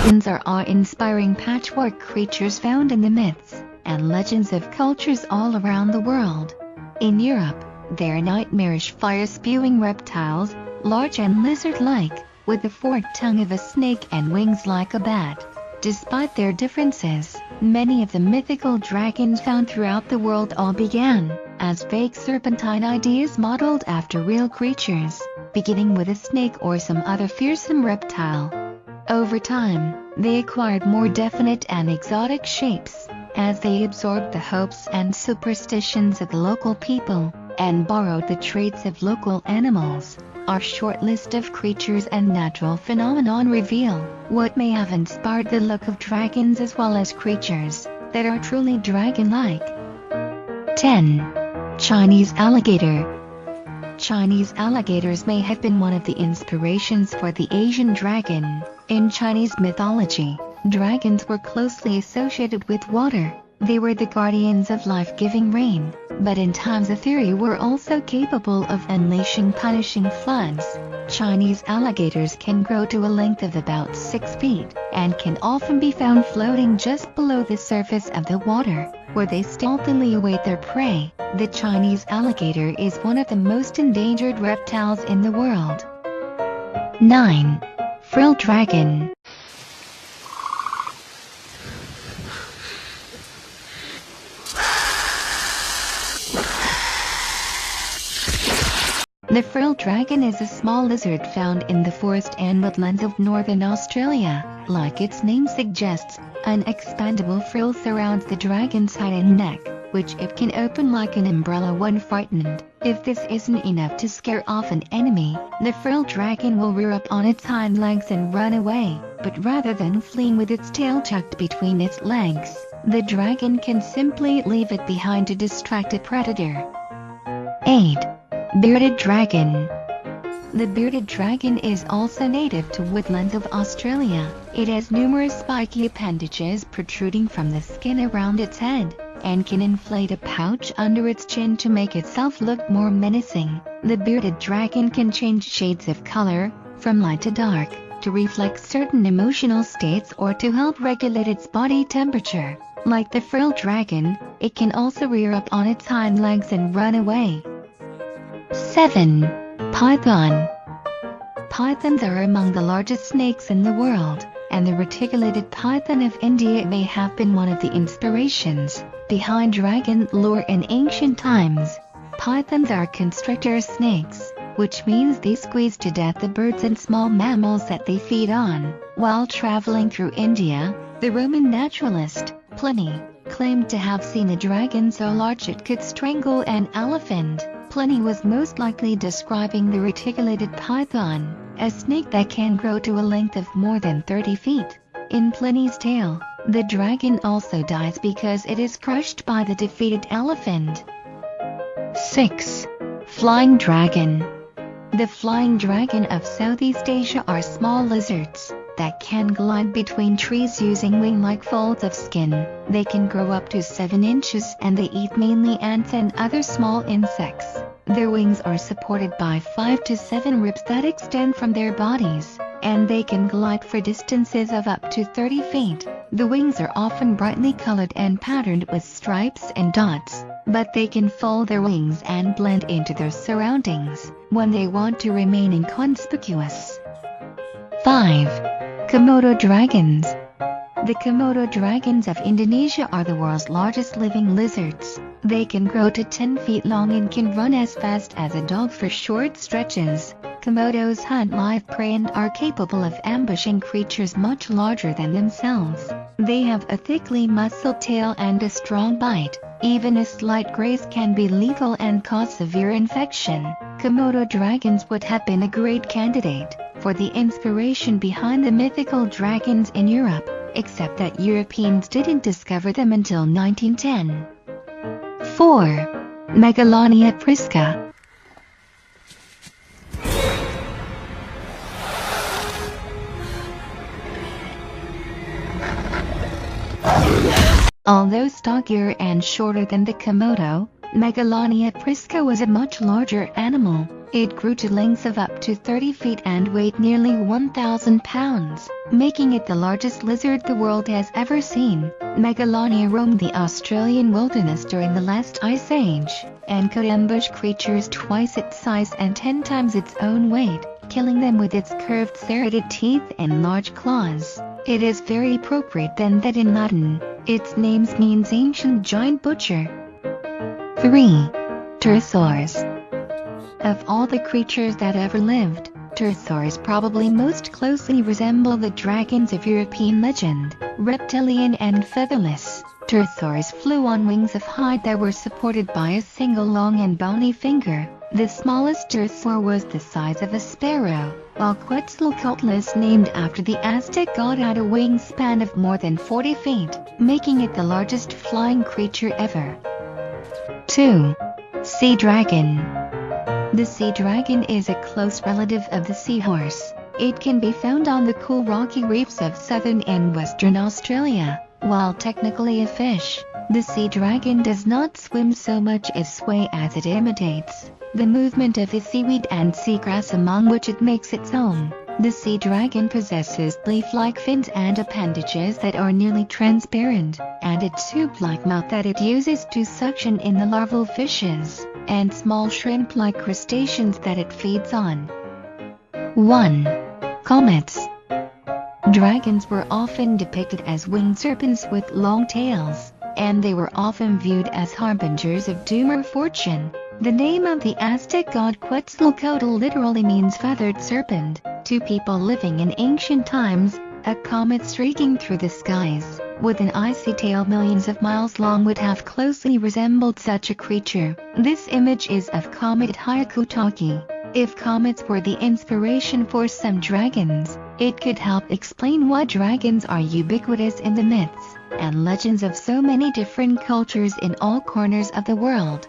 Dragons are awe-inspiring patchwork creatures found in the myths and legends of cultures all around the world. In Europe, they are nightmarish fire-spewing reptiles, large and lizard-like, with the forked tongue of a snake and wings like a bat. Despite their differences, many of the mythical dragons found throughout the world all began as fake serpentine ideas modeled after real creatures, beginning with a snake or some other fearsome reptile. Over time, they acquired more definite and exotic shapes, as they absorbed the hopes and superstitions of the local people, and borrowed the traits of local animals. Our short list of creatures and natural phenomenon reveal what may have inspired the look of dragons as well as creatures that are truly dragon-like. 10. Chinese alligator. Chinese alligators may have been one of the inspirations for the Asian dragon. In Chinese mythology, dragons were closely associated with water. They were the guardians of life-giving rain, but in times of fury were also capable of unleashing punishing floods. Chinese alligators can grow to a length of about 6 feet, and can often be found floating just below the surface of the water, where they stealthily await their prey. The Chinese alligator is one of the most endangered reptiles in the world. 9. Frill dragon. The frill dragon is a small lizard found in the forest and woodlands of northern Australia. Like its name suggests, an expandable frill surrounds the dragon's head and neck, which it can open like an umbrella when frightened. If this isn't enough to scare off an enemy, the frill dragon will rear up on its hind legs and run away. But rather than fleeing with its tail tucked between its legs, the dragon can simply leave it behind to distract a predator. 8. Bearded dragon. The bearded dragon is also native to woodlands of Australia. It has numerous spiky appendages protruding from the skin around its head, and can inflate a pouch under its chin to make itself look more menacing. The bearded dragon can change shades of color, from light to dark, to reflect certain emotional states or to help regulate its body temperature. Like the frill dragon, it can also rear up on its hind legs and run away. 7. Python. Pythons are among the largest snakes in the world, and the reticulated python of India may have been one of the inspirations behind dragon lore in ancient times. Pythons are constrictor snakes, which means they squeeze to death the birds and small mammals that they feed on. While traveling through India, the Roman naturalist, Pliny, claimed to have seen a dragon so large it could strangle an elephant. Pliny was most likely describing the reticulated python, a snake that can grow to a length of more than 30 feet. In Pliny's tale, the dragon also dies because it is crushed by the defeated elephant. 6. Flying dragon. The flying dragon of Southeast Asia are small lizards that can glide between trees using wing-like folds of skin. They can grow up to 7 inches and they eat mainly ants and other small insects. Their wings are supported by 5 to 7 ribs that extend from their bodies, and they can glide for distances of up to 30 feet. The wings are often brightly colored and patterned with stripes and dots, but they can fold their wings and blend into their surroundings when they want to remain inconspicuous. 5. Komodo dragons. The Komodo dragons of Indonesia are the world's largest living lizards. They can grow to 10 feet long and can run as fast as a dog for short stretches. Komodos hunt live prey and are capable of ambushing creatures much larger than themselves. They have a thickly muscled tail and a strong bite. Even a slight graze can be lethal and cause severe infection. Komodo dragons would have been a great candidate for the inspiration behind the mythical dragons in Europe, except that Europeans didn't discover them until 1910. 4. Megalania prisca. Although stockier and shorter than the Komodo, Megalonia prisca was a much larger animal. It grew to lengths of up to 30 feet and weighed nearly 1,000 pounds, making it the largest lizard the world has ever seen. Megalonia roamed the Australian wilderness during the last ice age, and could ambush creatures twice its size and 10 times its own weight, killing them with its curved serrated teeth and large claws. It is very appropriate then that in Latin, its name means ancient giant butcher. 3. Pterosaurs. Of all the creatures that ever lived, pterosaurs probably most closely resemble the dragons of European legend. Reptilian and featherless, pterosaurs flew on wings of hide that were supported by a single long and bony finger. The smallest pterosaur was the size of a sparrow, while Quetzalcoatlus, named after the Aztec god, had a wingspan of more than 40 feet, making it the largest flying creature ever. 2. Sea dragon. The sea dragon is a close relative of the seahorse. It can be found on the cool rocky reefs of southern and western Australia. While technically a fish, the sea dragon does not swim so much as sway, as it imitates the movement of the seaweed and seagrass among which it makes its home. The sea dragon possesses leaf-like fins and appendages that are nearly transparent, and a tube-like mouth that it uses to suction in the larval fishes and small shrimp-like crustaceans that it feeds on. 1. Comets. Dragons were often depicted as winged serpents with long tails, and they were often viewed as harbingers of doom or fortune. The name of the Aztec god Quetzalcoatl literally means feathered serpent. To people living in ancient times, a comet streaking through the skies, with an icy tail millions of miles long, would have closely resembled such a creature. This image is of comet Hyakutake. If comets were the inspiration for some dragons, it could help explain why dragons are ubiquitous in the myths and legends of so many different cultures in all corners of the world.